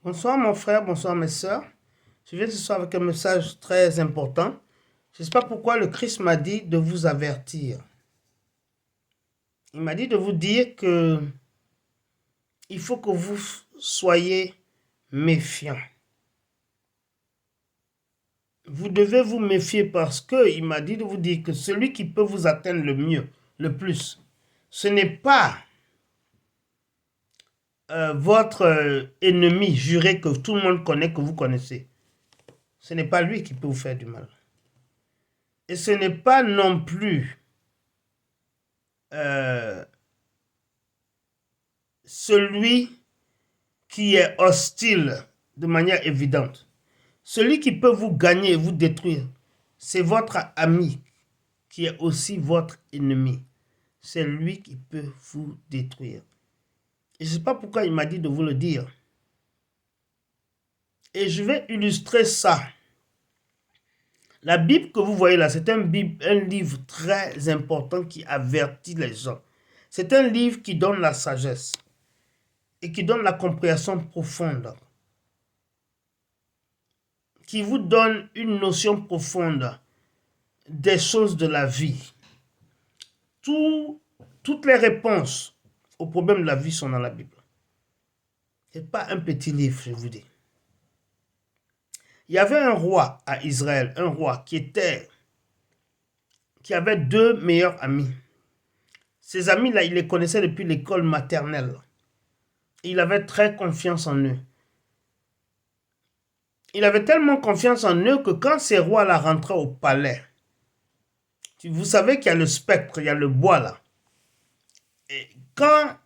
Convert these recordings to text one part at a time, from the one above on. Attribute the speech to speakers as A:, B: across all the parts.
A: Bonsoir mon frère, bonsoir mes sœurs. Je viens ce soir avec un message très important. Je ne sais pas pourquoi le Christ m'a dit de vous avertir. Il m'a dit de vous dire que il faut que vous soyez méfiants. Vous devez vous méfier parce que il m'a dit de vous dire que celui qui peut vous atteindre le mieux, le plus, ce n'est pas votre ennemi juré que tout le monde connaît, que vous connaissez. Ce n'est pas lui qui peut vous faire du mal. Et ce n'est pas non plus euh, celui qui est hostile de manière évidente. Celui qui peut vous gagner et vous détruire, c'est votre ami qui est aussi votre ennemi. C'est lui qui peut vous détruire. Et je ne sais pas pourquoi il m'a dit de vous le dire. Et je vais illustrer ça. La Bible que vous voyez là, c'est un livre très important qui avertit les gens. C'est un livre qui donne la sagesse et qui donne la compréhension profonde, qui vous donne une notion profonde des choses de la vie. Toutes les réponses aux problèmes de la vie sont dans la Bible. Ce n'est pas un petit livre, je vous dis. Il y avait un roi à Israël, un roi qui avait deux meilleurs amis. Ces amis-là, il les connaissait depuis l'école maternelle. Il avait très confiance en eux. Il avait tellement confiance en eux que quand ces rois-là rentraient au palais, vous savez qu'il y a le spectre, il y a le bois là. Et quand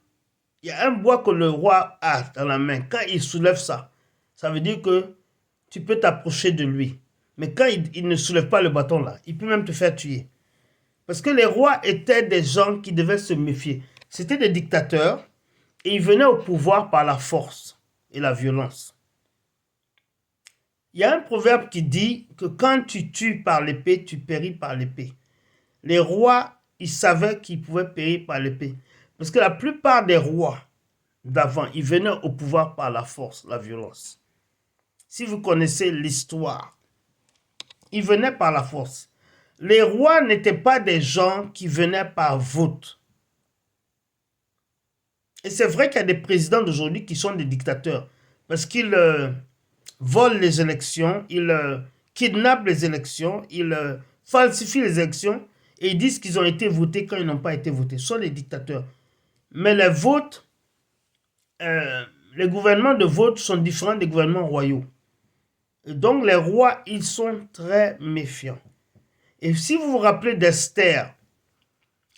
A: il y a un bois que le roi a dans la main, quand il soulève ça, ça veut dire que tu peux t'approcher de lui. Mais quand il ne soulève pas le bâton là, il peut même te faire tuer. Parce que les rois étaient des gens qui devaient se méfier. C'était des dictateurs et ils venaient au pouvoir par la force et la violence. Il y a un proverbe qui dit que quand tu tues par l'épée, tu péris par l'épée. Les rois, ils savaient qu'ils pouvaient périr par l'épée. Parce que la plupart des rois d'avant, ils venaient au pouvoir par la force, la violence. Si vous connaissez l'histoire, ils venaient par la force. Les rois n'étaient pas des gens qui venaient par vote. Et c'est vrai qu'il y a des présidents d'aujourd'hui qui sont des dictateurs. Parce qu'ils volent les élections, ils kidnappent les élections, ils falsifient les élections et ils disent qu'ils ont été votés quand ils n'ont pas été votés. Ce sont des dictateurs. Mais les votes, les gouvernements de vote sont différents des gouvernements royaux. Et donc les rois, ils sont très méfiants. Et si vous vous rappelez d'Esther,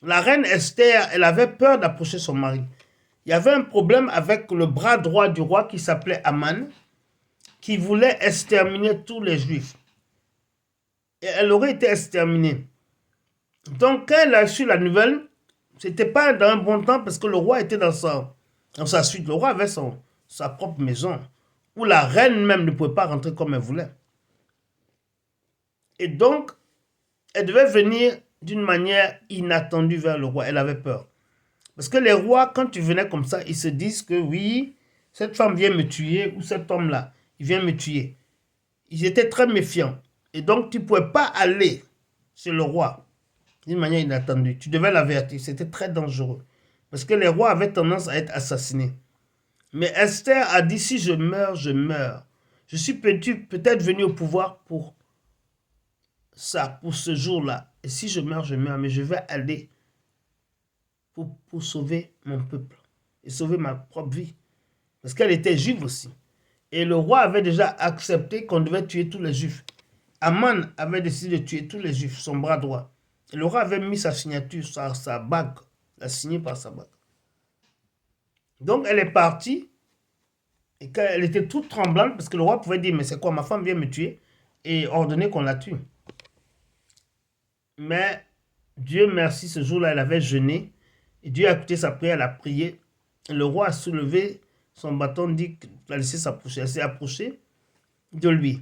A: la reine Esther, elle avait peur d'approcher son mari. Il y avait un problème avec le bras droit du roi qui s'appelait Aman, qui voulait exterminer tous les juifs. Et elle aurait été exterminée. Donc quand elle a su la nouvelle, c'était pas dans un bon temps parce que le roi était dans sa suite. Le roi avait sa propre maison, où la reine même ne pouvait pas rentrer comme elle voulait. Et donc, elle devait venir d'une manière inattendue vers le roi. Elle avait peur. Parce que les rois, quand tu venais comme ça, ils se disent que oui, cette femme vient me tuer, ou cet homme-là, il vient me tuer. Ils étaient très méfiants. Et donc, tu ne pouvais pas aller chez le roi d'une manière inattendue. Tu devais l'avertir. C'était très dangereux. Parce que les rois avaient tendance à être assassinés. Mais Esther a dit, si je meurs, je meurs. Je suis peut-être venu au pouvoir pour ça, pour ce jour-là. Et si je meurs, je meurs. Mais je vais aller pour sauver mon peuple et sauver ma propre vie. Parce qu'elle était juive aussi. Et le roi avait déjà accepté qu'on devait tuer tous les juifs. Aman avait décidé de tuer tous les juifs, son bras droit. Et le roi avait mis sa signature, sa bague, l'a signé par sa bague. Donc elle est partie, et quand elle était toute tremblante, parce que le roi pouvait dire, mais c'est quoi, ma femme vient me tuer, et ordonner qu'on la tue. Mais Dieu merci, ce jour-là, elle avait jeûné, et Dieu a écouté sa prière, elle a prié. Et le roi a soulevé son bâton, dit qu'il a laissé s'approcher. Elle s'est approchée de lui.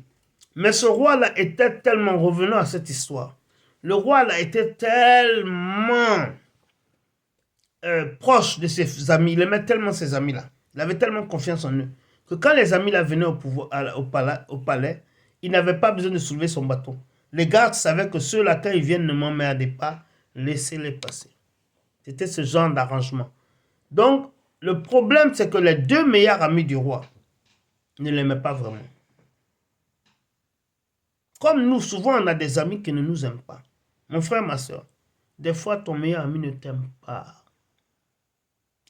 A: Mais ce roi-là était tellement, revenant à cette histoire, le roi-là était tellement proche de ses amis, il aimait tellement ses amis-là, il avait tellement confiance en eux, que quand les amis là venaient au palais, il n'avait pas besoin de soulever son bâton. Les gardes savaient que ceux-là, quand ils viennent, ne m'emmerdaient pas, laissez-les passer. C'était ce genre d'arrangement. Donc, le problème, c'est que les deux meilleurs amis du roi ne l'aimaient pas vraiment. Comme nous, souvent, on a des amis qui ne nous aiment pas. Mon frère, ma soeur, des fois, ton meilleur ami ne t'aime pas.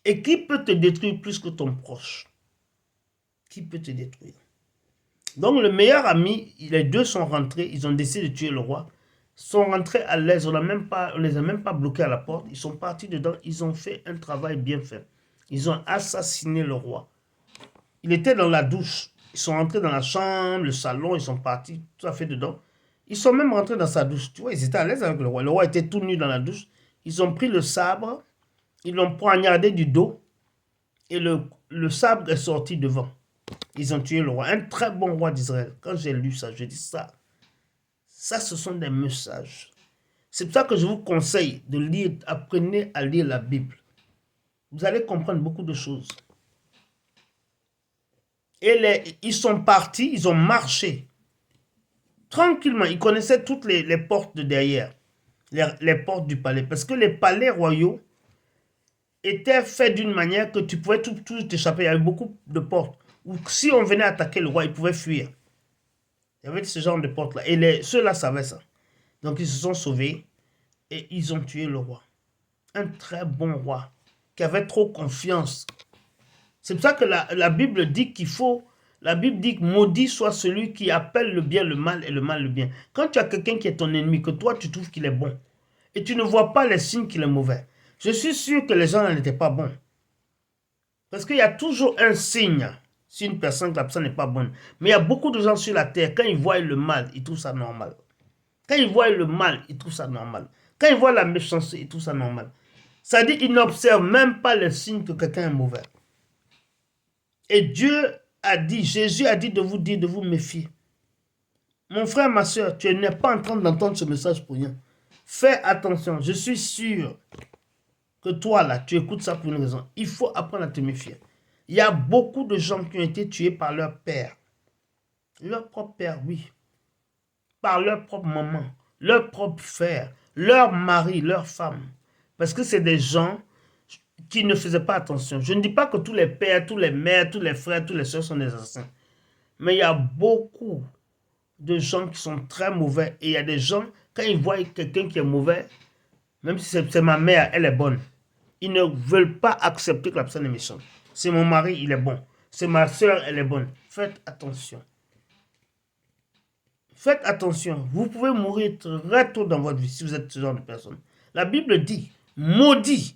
A: Et qui peut te détruire plus que ton proche? Qui peut te détruire? Donc, le meilleur ami, les deux sont rentrés, ils ont décidé de tuer le roi. Sont rentrés à l'aise, on les a même pas bloqués à la porte. Ils sont partis dedans, ils ont fait un travail bien fait. Ils ont assassiné le roi. Il était dans la douche. Ils sont rentrés dans la chambre, le salon, ils sont partis tout à fait dedans. Ils sont même rentrés dans sa douche. Tu vois, ils étaient à l'aise avec le roi. Le roi était tout nu dans la douche. Ils ont pris le sabre, ils l'ont poignardé du dos et le sabre est sorti devant. Ils ont tué le roi. Un très bon roi d'Israël. Quand j'ai lu ça, je dis ça. Ça, ce sont des messages. C'est pour ça que je vous conseille de lire, apprenez à lire la Bible. Vous allez comprendre beaucoup de choses. Et ils sont partis, ils ont marché. Tranquillement, ils connaissaient toutes les portes de derrière. Les portes du palais. Parce que les palais royaux étaient faits d'une manière que tu pouvais tout t'échapper. Il y avait beaucoup de portes. Ou si on venait attaquer le roi, il pouvait fuir. Il y avait ce genre de portes-là. Et ceux-là savaient ça. Donc ils se sont sauvés et ils ont tué le roi. Un très bon roi qui avait trop confiance. C'est pour ça que la Bible dit qu'il faut... La Bible dit que maudit soit celui qui appelle le bien le mal et le mal le bien. Quand tu as quelqu'un qui est ton ennemi, que toi tu trouves qu'il est bon, et tu ne vois pas les signes qu'il est mauvais, je suis sûr que les gens n'étaient pas bons. Parce qu'il y a toujours un signe si une personne, que la personne n'est pas bonne. Mais il y a beaucoup de gens sur la terre, quand ils voient le mal, ils trouvent ça normal. Quand ils voient le mal, ils trouvent ça normal. Quand ils voient la méchanceté, ils trouvent ça normal. Ça dit qu'ils n'observent même pas les signes que quelqu'un est mauvais. Et Dieu a dit, Jésus a dit de vous dire, de vous méfier. Mon frère, ma soeur, tu n'es pas en train d'entendre ce message pour rien. Fais attention, je suis sûr que toi là, tu écoutes ça pour une raison. Il faut apprendre à te méfier. Il y a beaucoup de gens qui ont été tués par leur père. Leur propre père, oui. Par leur propre maman, leur propre frère, leur mari, leur femme. Parce que c'est des gens qui ne faisaient pas attention. Je ne dis pas que tous les pères, tous les mères, tous les frères, tous les soeurs sont des assassins. Mais il y a beaucoup de gens qui sont très mauvais. Et il y a des gens, quand ils voient quelqu'un qui est mauvais, même si c'est ma mère, elle est bonne, ils ne veulent pas accepter que la personne est méchante. C'est mon mari, il est bon. C'est ma soeur, elle est bonne. Faites attention. Faites attention. Vous pouvez mourir très tôt dans votre vie si vous êtes ce genre de personne. La Bible dit, maudit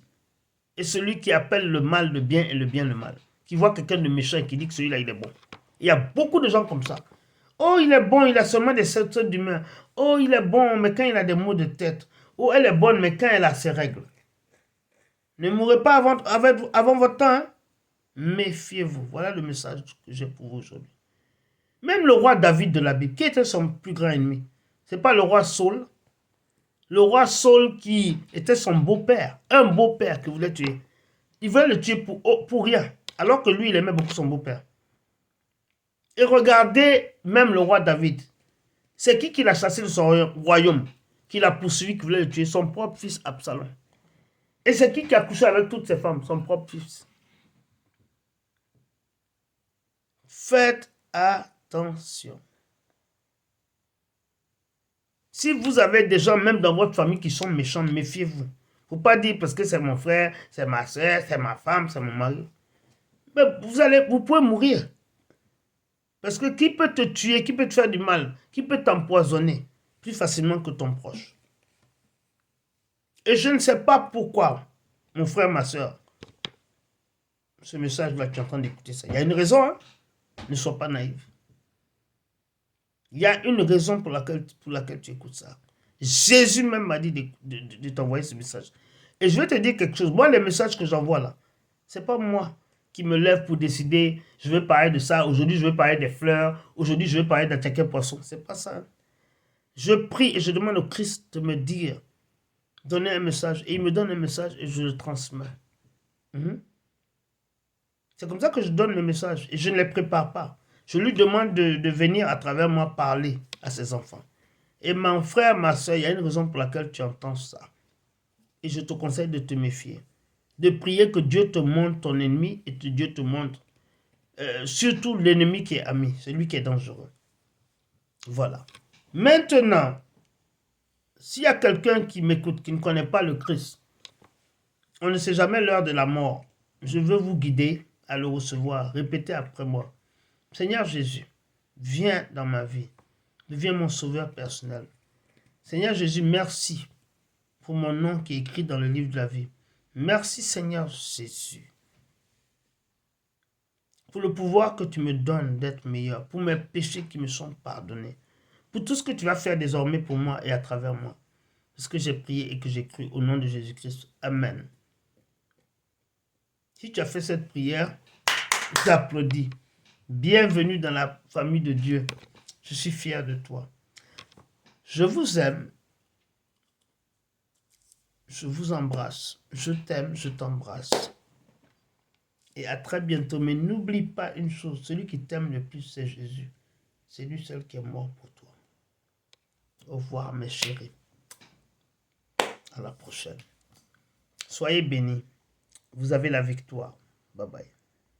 A: est celui qui appelle le mal le bien et le bien le mal. Qui voit quelqu'un de méchant et qui dit que celui-là, il est bon. Il y a beaucoup de gens comme ça. Oh, il est bon, il a seulement des symptômes d'humeur. Oh, il est bon, mais quand il a des maux de tête. Oh, elle est bonne, mais quand elle a ses règles. Ne mourrez pas avant votre temps. Hein? Méfiez-vous. Voilà le message que j'ai pour vous aujourd'hui. Même le roi David de la Bible, qui était son plus grand ennemi? Ce n'est pas le roi Saul. Le roi Saul qui était son beau-père. Un beau-père qui voulait tuer. Il voulait le tuer pour rien. Alors que lui, il aimait beaucoup son beau-père. Et regardez même le roi David. C'est qui l'a chassé de son royaume? Qui l'a poursuivi, qui voulait le tuer? Son propre fils Absalom. Et c'est qui a couché avec toutes ses femmes? Son propre fils. Faites attention. Si vous avez des gens, même dans votre famille, qui sont méchants, méfiez-vous. Il ne faut pas dire parce que c'est mon frère, c'est ma soeur, c'est ma femme, c'est mon mari. Mais vous pouvez mourir. Parce que qui peut te tuer, qui peut te faire du mal, qui peut t'empoisonner plus facilement que ton proche? Et je ne sais pas pourquoi, mon frère, ma soeur, ce message-là, tu es en train d'écouter ça. Il y a une raison, hein? Ne sois pas naïf. Il y a une raison pour laquelle tu écoutes ça. Jésus même m'a dit de t'envoyer ce message. Et je vais te dire quelque chose. Moi, les messages que j'envoie là, ce n'est pas moi qui me lève pour décider, je vais parler de ça, aujourd'hui je vais parler des fleurs, aujourd'hui je vais parler d'attaquer un poisson. Ce n'est pas ça. Je prie et je demande au Christ de me dire, donner un message. Et il me donne un message et je le transmets. C'est comme ça que je donne le message et je ne les prépare pas. Je lui demande de venir à travers moi parler à ses enfants. Et mon frère, ma soeur, il y a une raison pour laquelle tu entends ça. Et je te conseille de te méfier. De prier que Dieu te montre ton ennemi et que Dieu te montre surtout l'ennemi qui est ami, celui qui est dangereux. Voilà. Maintenant, s'il y a quelqu'un qui m'écoute, qui ne connaît pas le Christ, on ne sait jamais l'heure de la mort. Je veux vous guider à le recevoir. Répétez après moi. Seigneur Jésus, viens dans ma vie. Deviens mon sauveur personnel. Seigneur Jésus, merci pour mon nom qui est écrit dans le livre de la vie. Merci Seigneur Jésus pour le pouvoir que tu me donnes d'être meilleur, pour mes péchés qui me sont pardonnés, pour tout ce que tu vas faire désormais pour moi et à travers moi. Parce que j'ai prié et que j'ai cru au nom de Jésus-Christ. Amen. Si tu as fait cette prière, je t'applaudis. Bienvenue dans la famille de Dieu. Je suis fier de toi. Je vous aime. Je vous embrasse. Je t'aime, je t'embrasse. Et à très bientôt. Mais n'oublie pas une chose. Celui qui t'aime le plus, c'est Jésus. C'est lui seul qui est mort pour toi. Au revoir, mes chéris. À la prochaine. Soyez bénis. Vous avez la victoire. Bye bye.